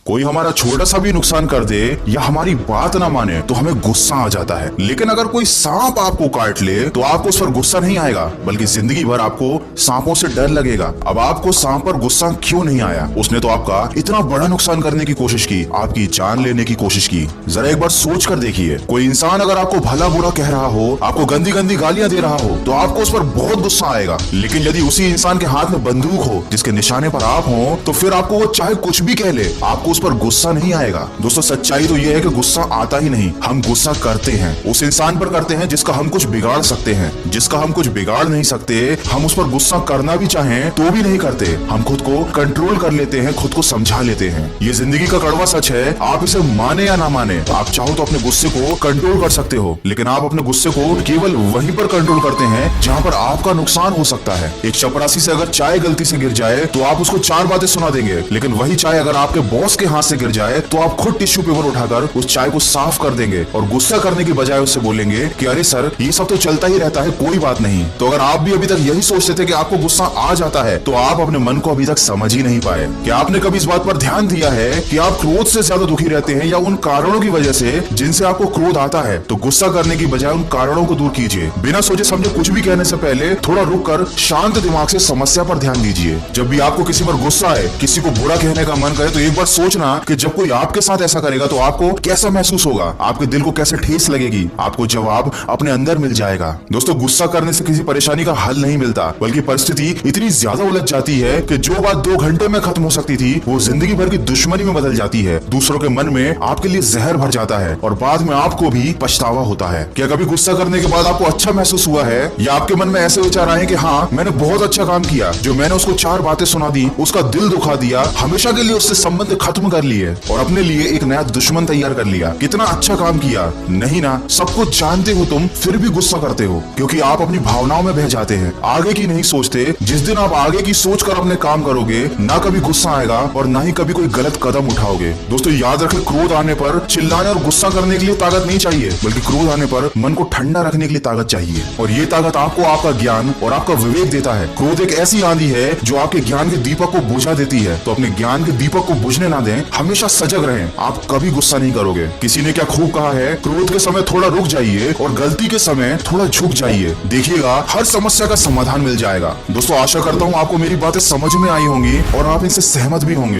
कोई हमारा छोटा सा भी नुकसान कर दे या हमारी बात ना माने तो हमें गुस्सा आ जाता है। लेकिन अगर कोई सांप आपको काट ले तो आपको उस पर गुस्सा नहीं आएगा, बल्कि जिंदगी भर आपको सांपों से डर लगेगा। अब आपको सांप पर गुस्सा क्यों नहीं आया? उसने तो आपका इतना बड़ा नुकसान करने की कोशिश की, आपकी जान लेने की कोशिश की। जरा एक बार सोच कर देखिए, कोई इंसान अगर आपको भला बुरा कह रहा हो, आपको गंदी गंदी गालियां दे रहा हो, तो आपको उस पर बहुत गुस्सा आएगा। लेकिन यदि उसी इंसान के हाथ में बंदूक हो, जिसके निशाने पर आप हो, तो फिर आपको वो चाहे कुछ भी कह ले, आपको उस पर गुस्सा नहीं आएगा। दोस्तों, सच्चाई तो यह है कि गुस्सा आता ही नहीं, हम गुस्सा करते हैं उस इंसान पर करते हैं जिसका हम कुछ बिगाड़ सकते हैं। जिसका हम कुछ बिगाड़ नहीं सकते, हम उस पर गुस्सा करना भी चाहें तो भी नहीं करते। हम खुद को कंट्रोल कर लेते हैं, खुद को समझा लेते हैं। ये जिंदगी का कड़वा सच है। आप इसे माने या ना माने, आप चाहो तो अपने गुस्से को कंट्रोल कर सकते हो, लेकिन आप अपने गुस्से को केवल वहीं पर कंट्रोल करते हैं जहां पर आपका नुकसान हो सकता है। एक चपरासी से अगर चाय गलती से गिर जाए तो आप उसको 4 बातें सुना देंगे, लेकिन वही चाय अगर आपके बॉस के हाथ से गिर जाए तो आप खुद टिश्यू पेपर उठाकर उस चाय को साफ कर देंगे और गुस्सा करने की बजाय उससे बोलेंगे कि अरे सर, ये सब तो चलता ही रहता है, कोई बात नहीं। तो अगर आप भी अभी तक यही सोचते थे कि आपको गुस्सा आ जाता है, तो आप अपने मन को अभी तक समझ ही नहीं पाए। क्या आपने कभी इस बात पर ध्यान दिया है कि आप क्रोध से ज्यादा दुखी रहते हैं या उन कारणों की वजह से जिनसे आपको क्रोध आता है? तो गुस्सा करने की बजाय उन कारणों को दूर कीजिए। बिना सोचे समझे कुछ भी कहने से पहले थोड़ा रुक कर शांत दिमाग से समस्या पर ध्यान दीजिए। जब भी आपको किसी पर गुस्सा आए, किसी को बुरा कहने का मन करे, तो एक बार सोचना कि जब कोई आपके साथ ऐसा करेगा तो आपको कैसा महसूस होगा, आपके दिल को कैसे ठेस लगेगी। आपको जवाब अपने अंदर मिल जाएगा। दोस्तों, गुस्सा करने से किसी परेशानी का हल नहीं मिलता, बल्कि परिस्थिति इतनी ज्यादा उलझ जाती है कि जो बात 2 घंटे में खत्म हो सकती थी, वो जिंदगी भर की दुश्मनी में बदल जाती है। दूसरों के मन में आपके लिए जहर भर जाता है और बाद में आपको भी पछतावा होता है। क्या कभी गुस्सा करने के बाद आपको अच्छा महसूस हुआ है, या आपके मन में ऐसे विचार आए कि हाँ, मैंने बहुत अच्छा काम किया, जो मैंने उसको 4 बातें सुना दी, उसका दिल दुखा दिया, हमेशा के लिए उससे संबंध खत्म कर लिए और अपने लिए एक नया दुश्मन तैयार कर लिया? कितना अच्छा काम किया। नहीं ना, सब कुछ जानते हो तुम, फिर भी गुस्सा करते हो, क्योंकि आप अपनी भावनाओं में बह जाते हैं, आगे की नहीं सोचते। जिस दिन आप आगे की सोच कर अपने काम करोगे, ना कभी गुस्सा आएगा और ना ही कभी कोई गलत कदम उठाओगे। दोस्तों, याद रखें, क्रोध आने पर चिल्लाने और गुस्सा करने के लिए ताकत नहीं चाहिए, बल्कि क्रोध आने पर मन को ठंडा रखने के लिए ताकत चाहिए। और ये ताकत आपको आपका ज्ञान और आपका विवेक देता है। क्रोध एक ऐसी आंधी है जो आपके ज्ञान के दीपक को बुझा देती है, तो अपने ज्ञान के दीपक को बुझने ना दें, हमेशा सजग रहें, आप कभी गुस्सा नहीं करोगे। किसी ने क्या खूब कहा है, क्रोध के समय थोड़ा रुक जाइए और गलती के समय थोड़ा झुक जाइए, देखिएगा हर समस्या का समाधान मिल जाएगा। दोस्तों, आशा करता हूँ आपको मेरी बातें समझ में आई होंगी और आप इनसे सहमत भी होंगे।